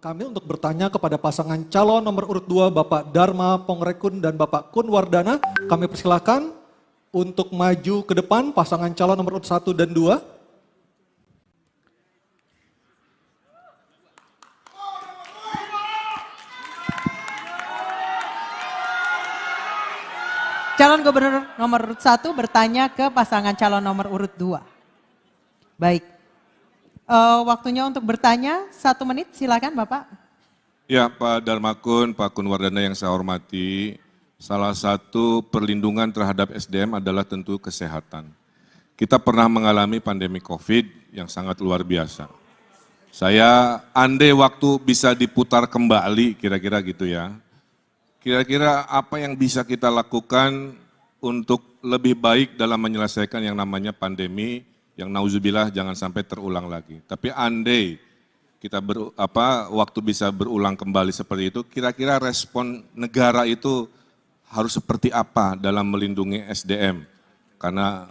kami untuk bertanya kepada pasangan calon nomor urut 2 Bapak Dharma Pongrekun dan Bapak Kun Wardana. Kami persilakan untuk maju ke depan pasangan calon nomor urut 1 dan 2. Calon Gubernur nomor urut 1 bertanya ke pasangan calon nomor urut 2. Baik. Waktunya untuk bertanya 1 menit, silakan Bapak. Ya, Pak Dharmakun, Pak Kun Wardana yang saya hormati, salah satu perlindungan terhadap SDM adalah tentu kesehatan. Kita pernah mengalami pandemi COVID yang sangat luar biasa. Saya andai waktu bisa diputar kembali, kira-kira gitu ya. Kira-kira apa yang bisa kita lakukan untuk lebih baik dalam menyelesaikan yang namanya pandemi, yang nauzubillah jangan sampai terulang lagi. Tapi andai kita waktu bisa berulang kembali seperti itu, kira-kira respon negara itu harus seperti apa dalam melindungi SDM? Karena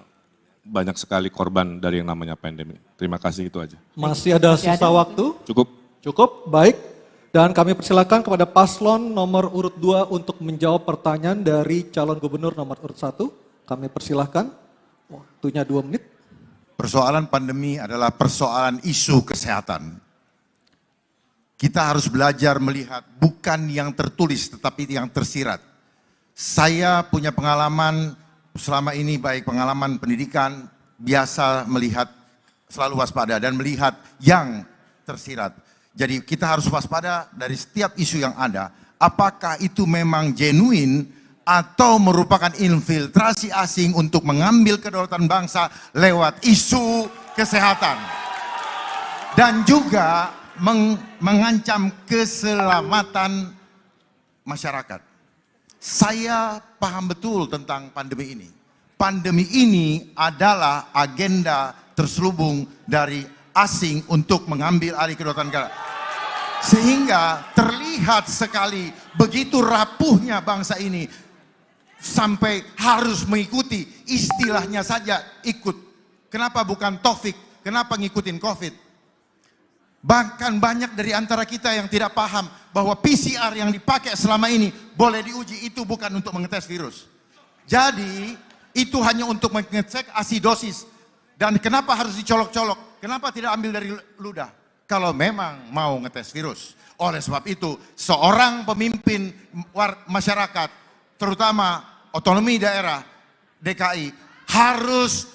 banyak sekali korban dari yang namanya pandemi. Terima kasih, itu aja. Masih ada sisa waktu? Cukup. Cukup, baik. Dan kami persilakan kepada paslon nomor urut 2 untuk menjawab pertanyaan dari calon gubernur nomor urut 1. Kami persilahkan, waktunya 2 menit. Persoalan pandemi adalah persoalan isu kesehatan. Kita harus belajar melihat bukan yang tertulis tetapi yang tersirat. Saya punya pengalaman selama ini, baik pengalaman pendidikan, biasa melihat, selalu waspada dan melihat yang tersirat. Jadi kita harus waspada dari setiap isu yang ada. Apakah itu memang genuine atau merupakan infiltrasi asing untuk mengambil kedaulatan bangsa lewat isu kesehatan. Dan juga mengancam keselamatan masyarakat. Saya paham betul tentang pandemi ini. Pandemi ini adalah agenda terselubung dari asing untuk mengambil alih kedaulatan negara. Sehingga terlihat sekali begitu rapuhnya bangsa ini sampai harus mengikuti, istilahnya saja ikut. Kenapa bukan Taufik? Kenapa ngikutin COVID? Bahkan banyak dari antara kita yang tidak paham bahwa PCR yang dipakai selama ini boleh diuji, itu bukan untuk mengetes virus. Jadi itu hanya untuk mengecek asidosis. Dan kenapa harus dicolok-colok? Kenapa tidak ambil dari ludah? Kalau memang mau ngetes virus. Oleh sebab itu, seorang pemimpin masyarakat, terutama otonomi daerah DKI, harus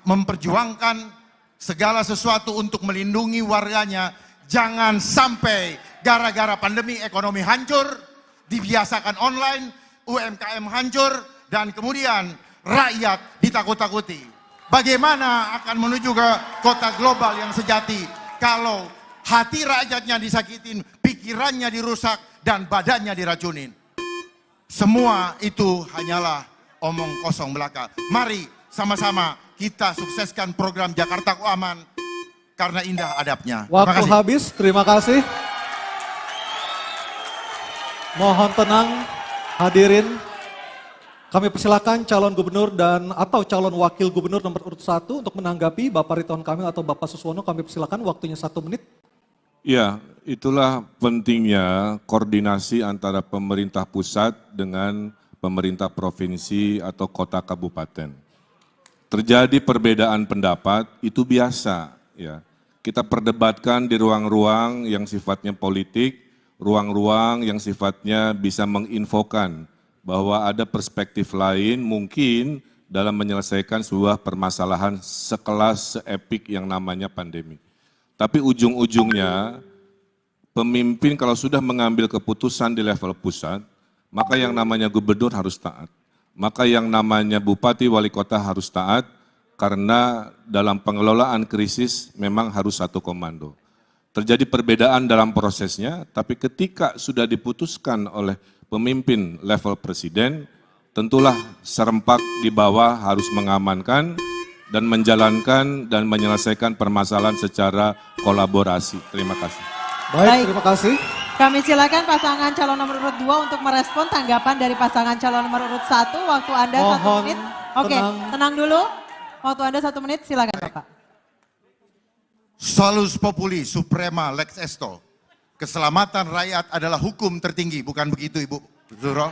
memperjuangkan segala sesuatu untuk melindungi warganya. Jangan sampai gara-gara pandemi ekonomi hancur, dibiasakan online, UMKM hancur, dan kemudian rakyat ditakut-takuti. Bagaimana akan menuju ke kota global yang sejati kalau hati rakyatnya disakitin, pikirannya dirusak, dan badannya diracunin? Semua itu hanyalah omong kosong belaka. Mari sama-sama kita sukseskan program Jakartaku Aman karena indah adabnya. Waktu habis, terima kasih. Mohon tenang hadirin. Kami persilakan calon gubernur dan atau calon wakil gubernur nomor urut 1 untuk menanggapi Bapak Ridwan Kamil atau Bapak Suswono. Kami persilakan, waktunya 1 menit. Ya, itulah pentingnya koordinasi antara pemerintah pusat dengan pemerintah provinsi atau kota kabupaten. Terjadi perbedaan pendapat itu biasa, ya. Kita perdebatkan di ruang-ruang yang sifatnya politik, ruang-ruang yang sifatnya bisa menginfokan bahwa ada perspektif lain mungkin dalam menyelesaikan sebuah permasalahan sekelas seepik yang namanya pandemi. Tapi ujung-ujungnya pemimpin kalau sudah mengambil keputusan di level pusat, maka yang namanya gubernur harus taat. Maka yang namanya bupati, wali kota harus taat, karena dalam pengelolaan krisis memang harus satu komando. Terjadi perbedaan dalam prosesnya, tapi ketika sudah diputuskan oleh pemimpin level presiden, tentulah serempak di bawah harus mengamankan dan menjalankan dan menyelesaikan permasalahan secara kolaborasi. Terima kasih. Baik, terima kasih. Kami silakan pasangan calon nomor urut 2 untuk merespon tanggapan dari pasangan calon nomor urut 1. Waktu Anda 1 menit. Oke, tenang dulu. Waktu Anda 1 menit, silakan Bapak. Solus populi suprema lex esto. Keselamatan rakyat adalah hukum tertinggi, bukan begitu Ibu Zuro?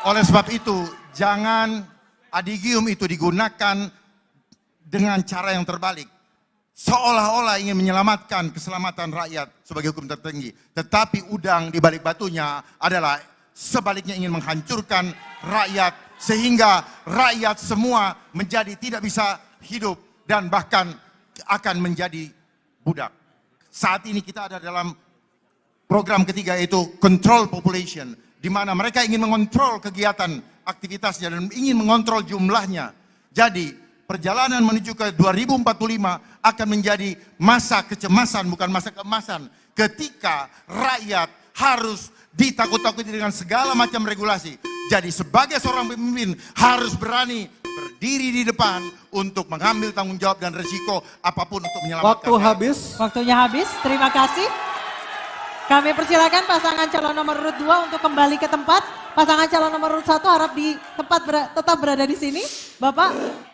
Oleh sebab itu, jangan adigium itu digunakan dengan cara yang terbalik. Seolah-olah ingin menyelamatkan keselamatan rakyat sebagai hukum tertinggi. Tetapi udang di balik batunya adalah sebaliknya ingin menghancurkan rakyat. Sehingga rakyat semua menjadi tidak bisa hidup dan bahkan akan menjadi budak. Saat ini kita ada dalam program ketiga yaitu control population. Di mana mereka ingin mengontrol kegiatan aktivitasnya dan ingin mengontrol jumlahnya. Jadi perjalanan menuju ke 2045 akan menjadi masa kecemasan bukan masa keemasan. Ketika rakyat harus ditakut-takuti dengan segala macam regulasi. Jadi sebagai seorang pemimpin harus berani berdiri di depan untuk mengambil tanggung jawab dan risiko apapun untuk menyelamatkan. Waktu habis. Waktunya habis, terima kasih. Kami persilakan pasangan calon nomor urut 2 untuk kembali ke tempat. Pasangan calon nomor urut 1 harap di tempat tetap berada di sini. Bapak.